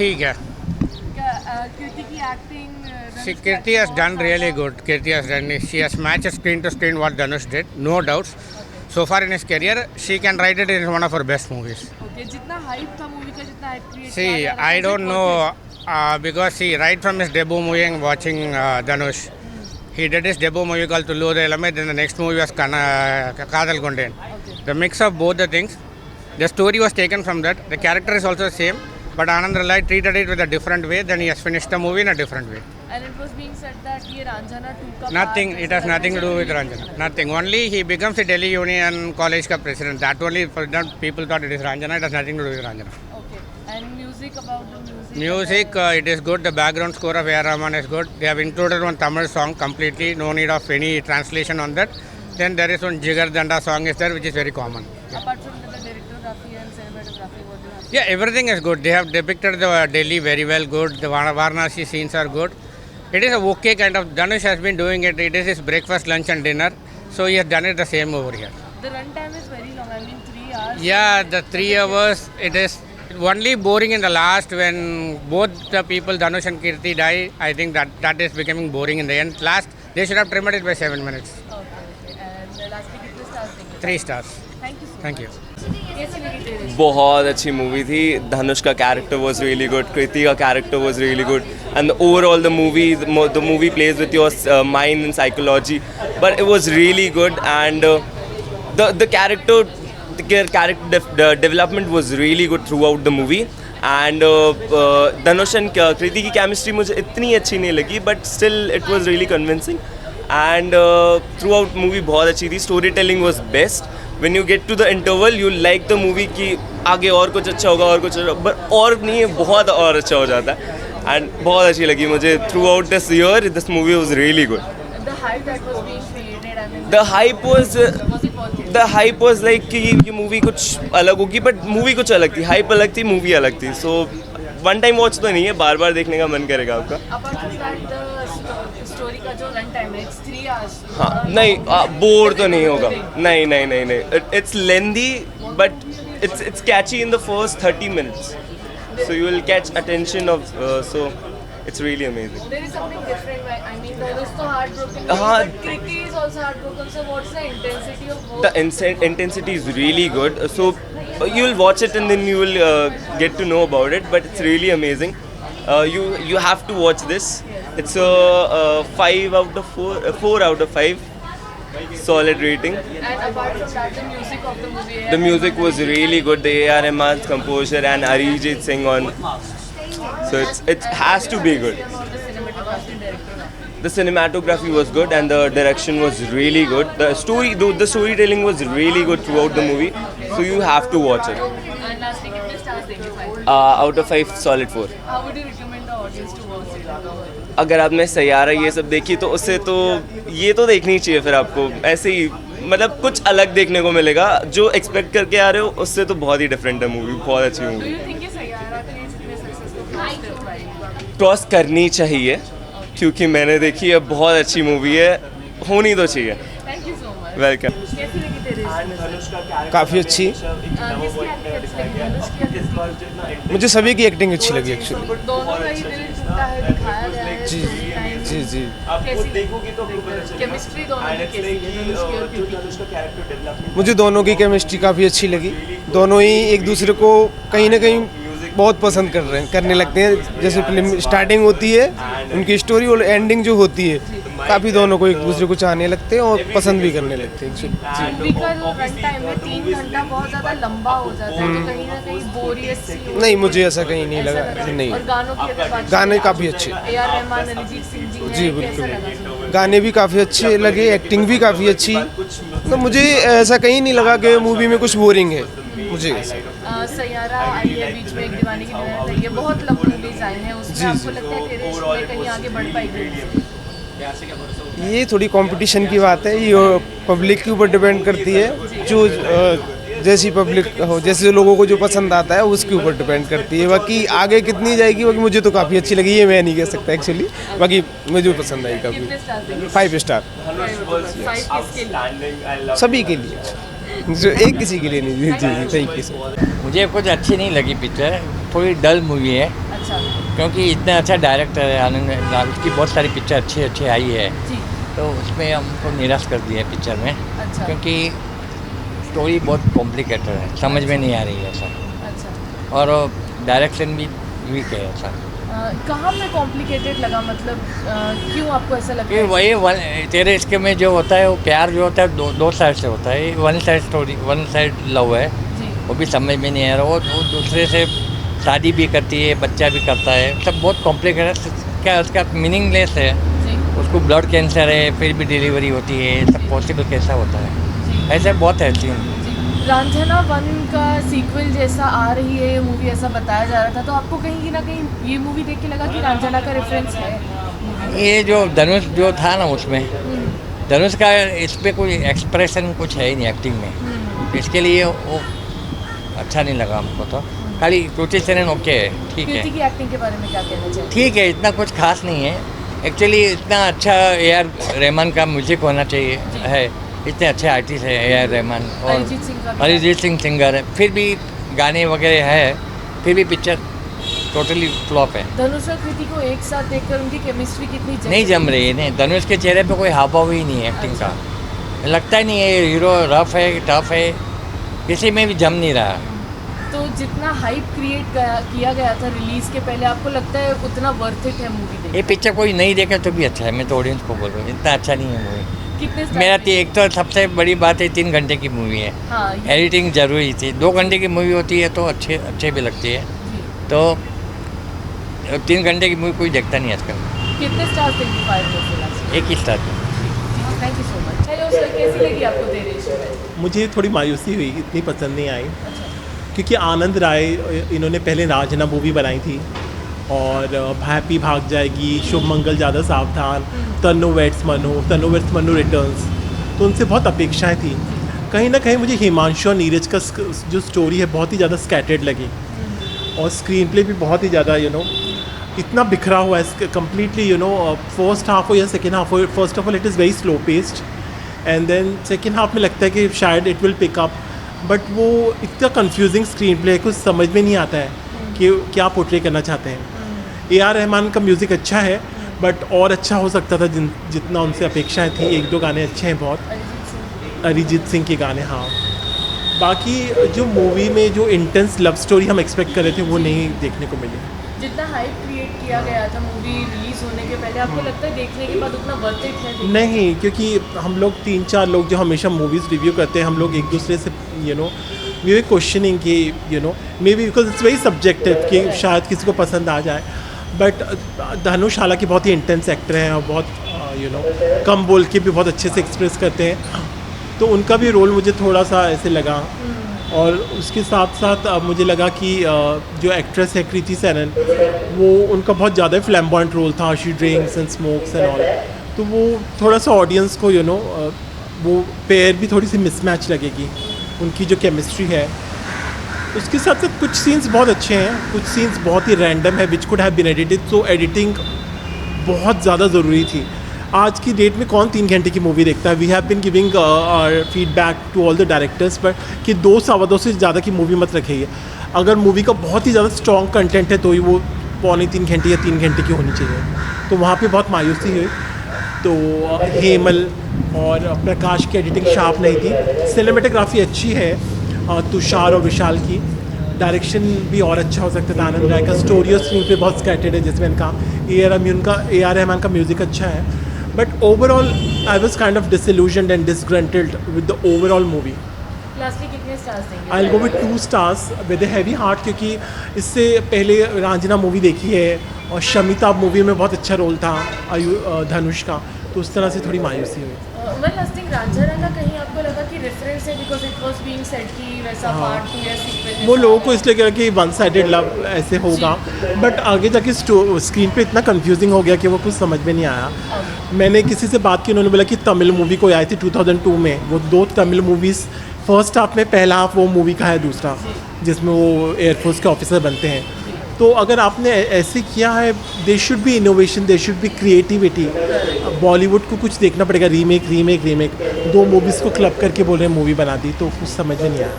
ठीक है. कृति की acting Kirti has done really good. Kirti has done. She has matched screen to screen what Dhanush did, no doubts. So far in his career, she can write it in one of her best movies. Okay जितना hype था movie का जितना hype create See, I don't know because see, right from his debut movie and watching Dhanush, he did his debut movie called Tullu Elame, then the next movie was Kadal Konden. The mix of both the things, the story was taken from that. The character is also the same, but Anand Ralai treated it with a different way. Then he has finished the movie in a different way. And it was being said that ये Ranjana 2 का Nothing. It has nothing to do with Ranjana. Nothing. Only he becomes the Delhi Union College ka president. That only for that people thought it is Ranjana. It has nothing to do with Ranjana. Okay. And music about the music. Music, it is good. The background score of A.R. Rahman is good. They have included one Tamil song completely. No need of any translation on that. Then there is one Jigar Danda song is there, which is very common. Apart from the directography and cinematography, what do you have? Yeah, everything is good. They have depicted the Delhi very well. Good. The Varanasi scenes are good. It is a okay kind of. Dhanush has been doing it. It is his breakfast, lunch, and dinner. So he has done it the same over here. The runtime is very long. I mean, 3 hours. Yeah, the 3 hours. It is only boring in the last when both the people Dhanush and Kirti die. I think that is becoming boring in the end. Last they should have trimmed it by 7 minutes. Okay. And lastly, कितने stars देंगे? 3 stars. Thank you so Thank much. you. कैसी लगी तेरे? बहुत अच्छी movie थी. धनुष का character was really good, Kriti का character was really good, and overall the movie plays with your mind and psychology, but it was really good and the character development was really good throughout the movie. And Dhanush and Kriti की chemistry मुझे इतनी अच्छी नहीं लगी, but still it was really convincing and throughout movie बहुत अच्छी थी. Story telling was best. When you get to the interval, you like the movie कि आगे और कुछ अच्छा होगा और कुछ अच्छा, but और नहीं है, बहुत और अच्छा हो जाता है. And बहुत अच्छी लगी मुझे. Throughout this year, this movie was really good. The hype that was being created. I mean, The hype was was it worth it? the hype was like कि ये मूवी कुछ अलग होगी, but मूवी कुछ अलग थी. Hype अलग थी, मूवी अलग थी. So one time watch तो नहीं है, बार बार देखने का मन करेगा आपका. Apart from that, the story का जो runtime है, it's 3 hours. हाँ, नहीं बोर तो नहीं होगा. नहीं नहीं नहीं नहीं. It's lengthy, but it's catchy in the first 30 minutes. So you will catch attention of so it's really amazing. There is something different. I mean, Dhanush is so heartbroken. But Kriti is also heartbroken. So what's the intensity of both? The intensity is really good. So you will watch it and then you will get to know about it. But it's really amazing. You have to watch this. It's a 5 out of 4, 4 out of 5. Solid rating. And apart from that, the music of the movie. The music was really good. The A.R. Rahman's composer and Arijit Singh on. So it has to be good. About the cinematography director. The cinematography was good and the direction was really good. The storytelling was really good throughout the movie. So you have to watch it. And lastly, कितने stars देंगे 5? Out of 5, solid 4. How would you recommend the audience to watch it? अगर आपने सैयारा ये सब देखी तो उससे तो ये तो देखनी चाहिए फिर आपको. ऐसे ही मतलब कुछ अलग देखने को मिलेगा. जो एक्सपेक्ट करके आ रहे हो उससे तो बहुत ही डिफरेंट है मूवी. बहुत अच्छी Do मूवी. you think ये सैयारा के इतने successful? क्रॉस करनी चाहिए क्योंकि मैंने देखी है. बहुत अच्छी मूवी है, होनी तो चाहिए. Thank you so much. Welcome. कैसी लगी तेरे इसमें? काफ़ी अच्छी. किसकी acting अच्छी लगी? धनुष की या कृति की? मुझे सभी की एक्टिंग अच्छी लगी एक्चुअली. दोनों का ही दिल टूटा है, दिखाया गया है. जी जी जी. केमिस्ट्री दोनों की कैसी है, धनुष की और कृति की? मुझे दोनों की केमिस्ट्री काफ़ी अच्छी लगी. दोनों ही एक दूसरे को कहीं ना कहीं बहुत पसंद करने लगते हैं. जैसे फिल्म स्टार्टिंग होती है, उनकी स्टोरी और एंडिंग जो होती है, काफ़ी दोनों को एक दूसरे को चाहने लगते हैं और पसंद भी करने लगते हैं एक्चुअली. मूवी का जो रन टाइम है 3 घंटा बहुत ज़्यादा लंबा हो जाता है, तो कहीं ना कहीं बोरियत सी हो. नहीं, मुझे ऐसा कहीं नहीं ऐसा लगा. नहीं, और गानों की अगर बात गाने काफ़ी अच्छे. A.R. रहमान, अरिजीत सिंह जी हैं, जी कैसा बिल्कुल. लगा सुनकर? गाने भी काफ़ी अच्छे लगे, एक्टिंग भी काफ़ी अच्छी. तो मुझे ऐसा कहीं नहीं लगा कि मूवी में कुछ बोरिंग है. मुझे सैयारा आई है, बीच में एक दीवाने की दीवानी आई है, बहुत लंबी मूवीज आई हैं, उसमें आपको लगता है तेरे इश्क में कहीं आगे बढ़ पाएगी? ये थोड़ी कंपटीशन की बात है. ये पब्लिक के ऊपर डिपेंड करती है. जो जैसी पब्लिक हो, जैसे लोगों को जो पसंद आता है उसके ऊपर डिपेंड करती है. बाकी आगे कितनी जाएगी, बाकी मुझे तो काफ़ी अच्छी लगी. ये मैं नहीं कह सकता एक्चुअली. बाकी मुझे पसंद आई काफ़ी. कितने स्टार देंगे? 5 स्टार 5 किसके लिए? सभी के लिए. जो एक किसी के लिए नहीं. जी जी थैंक यू सर. मुझे कुछ अच्छी नहीं लगी पिक्चर. थोड़ी डल मूवी है. अच्छा. क्योंकि इतना अच्छा डायरेक्टर है आनंद लाल, उसकी बहुत सारी पिक्चर अच्छी अच्छी आई है, जी। तो उसमें हमको निराश कर दिया पिक्चर में, अच्छा। क्योंकि स्टोरी बहुत कॉम्प्लिकेटेड है, समझ में नहीं आ रही है ऐसा, अच्छा। और डायरेक्शन भी वीक है ऐसा। कहाँ पे कॉम्प्लिकेटेड लगा, मतलब क्यों आपको ऐसा लगता ये है? वही तेरे इसके में जो होता है वो प्यार जो होता है दो साइड से होता है, one side story, one side love है, जी। वो भी समझ में नहीं आ रहा। वो दूसरे से शादी भी करती है, बच्चा भी करता है, सब बहुत कॉम्प्लिकेटेड है, क्या उसका मीनिंगलेस है। जी। उसको ब्लड कैंसर है, फिर भी डिलीवरी होती है, सब पॉसिबल कैसा होता है, जी। ऐसे बहुत है सीन। जी। रांझना 1 का सीक्वल जैसा आ रही है ये मूवी, ऐसा बताया जा रहा था, तो आपको कहीं ना कहीं ये मूवी देख के लगा कि रांझना का रेफरेंस है movie में? ये जो धनुष जो था ना उसमें, हम्म, धनुष का इस पर कोई एक्सप्रेशन कुछ है ही नहीं एक्टिंग में, हम्म। इसके लिए वो अच्छा नहीं लगा हमको। तो खाली कृति सेनन ओके है, ठीक कृति है, की एक्टिंग के बारे में क्या कहना चाहिए? ठीक है, इतना कुछ खास नहीं है एक्चुअली। इतना अच्छा ए.आर. रहमान का म्यूजिक होना चाहिए है, इतने अच्छे आर्टिस्ट है ए.आर. रहमान, और अरिजीत सिंह का भी अरिजीत सिंह सिंगर है, फिर भी गाने वगैरह है, फिर भी पिक्चर टोटली फ्लॉप है, धनुष और कृति को एक साथ देखकर उनकी केमिस्ट्री कितनी नहीं जम रही है। नहीं, धनुष के चेहरे पे कोई हाव भाव ही नहीं है एक्टिंग का, लगता ही नहीं है हीरो रफ है टफ है, किसी में भी जम नहीं रहा। तो जितना हाइप क्रिएट किया गया था रिलीज के पहले, आपको लगता है उतना वर्थ इट है मूवी ये देख? पिक्चर कोई नहीं देखे तो भी अच्छा है, मैं तो ऑडियंस को बोल रहा हूँ, इतना अच्छा नहीं है मूवी। कितने stars मेरा देंगे? एक तो सबसे बड़ी बात है 3 घंटे की मूवी है, हाँ ये- एडिटिंग जरूरी थी। 2 घंटे की मूवी होती है तो अच्छे भी लगती है, जी। तो 3 घंटे की मूवी कोई देखता नहीं आजकल। कितने स्टार्स देंगे 5 में से last? 1 he star. Thank you so much. Hello sir, कैसी लगी आपको तेरे शो? मुझे थोड़ी मायूसी हुई, इतनी पसंद नहीं आई, अच्छा। क्योंकि आनंद राय इन्होंने पहले रांझना मूवी बनाई थी, और हैप्पी भाग जाएगी, शुभ मंगल ज़्यादा सावधान, तन्नो वेट्स मनु रिटर्न्स, तो उनसे बहुत अपेक्षाएं थी। कहीं ना कहीं मुझे हिमांशु और नीरज का जो स्टोरी है बहुत ही ज़्यादा स्कैटर्ड लगी, और स्क्रीन प्ले भी बहुत ही ज़्यादा इतना बिखरा हुआ है कम्प्लीटली, फर्स्ट हाफ हो या सेकेंड हाफ हो, first of all it is very slow paced, and then second half में लगता है कि शायद it will pick up, but वो इतना कंफ्यूजिंग स्क्रीन प्ले, कुछ समझ में नहीं आता है कि क्या पोर्ट्रे करना चाहते हैं। ए.आर. रहमान का म्यूज़िक अच्छा है, बट और अच्छा हो सकता था जितना उनसे अपेक्षाएं थी। 1-2 गाने अच्छे हैं बहुत, अरिजीत सिंह के गाने, हाँ। बाकी जो मूवी में जो इंटेंस लव स्टोरी हम एक्सपेक्ट कर रहे थे वो नहीं देखने को मिली। जितना हाइप क्रिएट किया गया था मूवी रिलीज होने के पहले, आपको लगता है देखने के बाद उतना वर्थ इट है? नहीं, क्योंकि हम लोग 3-4 लोग जो हमेशा मूवीज़ रिव्यू करते हैं, हम लोग एक दूसरे से वी वे क्वेश्चनिंग कि may be because it's very subjective कि शायद किसी को पसंद आ जाए, बट धनुष हालांकि बहुत ही इंटेंस एक्टर हैं और बहुत कम बोल के भी बहुत अच्छे से एक्सप्रेस करते हैं, तो उनका भी रोल मुझे थोड़ा सा ऐसे लगा। और उसके साथ साथ मुझे लगा कि जो एक्ट्रेस है कृति सेनन, वो उनका बहुत ज़्यादा फ्लैम्बॉयंट रोल था, she drinks and smokes and all, तो वो थोड़ा सा ऑडियंस को वो पेयर भी थोड़ी सी मिसमैच लगेगी, उनकी जो केमिस्ट्री है। उसके साथ साथ कुछ सीन्स बहुत अच्छे हैं, कुछ सीन्स बहुत ही रैंडम है which could have been edited, so editing बहुत ज़्यादा ज़रूरी थी। आज की डेट में कौन 3 घंटे की मूवी देखता है? We have been giving feedback to all the directors पर कि 2-2.25 से ज़्यादा की मूवी मत रखिए। अगर मूवी का बहुत ही ज़्यादा स्ट्रॉन्ग कंटेंट है तो ही वो 2.25-3 घंटे या 3 घंटे की होनी चाहिए, तो वहाँ पे बहुत मायूसी हुई। तो हेमल और प्रकाश की एडिटिंग शार्प नहीं थी, सिनेमेटोग्राफी अच्छी है तुषार और विशाल की, डायरेक्शन भी और अच्छा हो सकता था आनंद राय का, स्टोरी और स्क्रीन पे बहुत स्कैटर्ड है जिसमें इनका ए.आर. रहमान का म्यूज़िक अच्छा है, but overall I was kind of disillusioned and disgruntled with the overall movie. Lastly कितने स्टार्स देंगे? I will go with 2 stars with a heavy heart, क्योंकि इससे पहले रांझना मूवी देखी है और शमिता मूवी में बहुत अच्छा रोल था धनुष का, तो उस तरह से थोड़ी मायूसी हुई। Well, I think रांझना का कहीं आपको लगा कि रेफरेंस है because it was being said कि वैसा पार्ट 2 या सीक्वल, वो लोगों को इसलिए कहा कि 1-sided लव ऐसे होगा, बट आगे जाके स्क्रीन पे इतना कंफ्यूजिंग हो गया कि वो कुछ समझ में नहीं आया। मैंने किसी से बात की, उन्होंने बोला कि तमिल मूवी कोई आई थी 2002 में, वो 2 तमिल मूवीज़, फर्स्ट हाफ में पहला हाफ वो मूवी का है, दूसरा जिसमें वो एयरफोर्स के ऑफिसर बनते हैं। तो अगर आपने ऐसे किया है, they should be innovation, they should be creativity. Bollywood को कुछ देखना पड़ेगा, रीमेक 2 मूवीज़ को क्लब करके बोल रहे हैं मूवी बना दी, तो कुछ समझ में नहीं आया।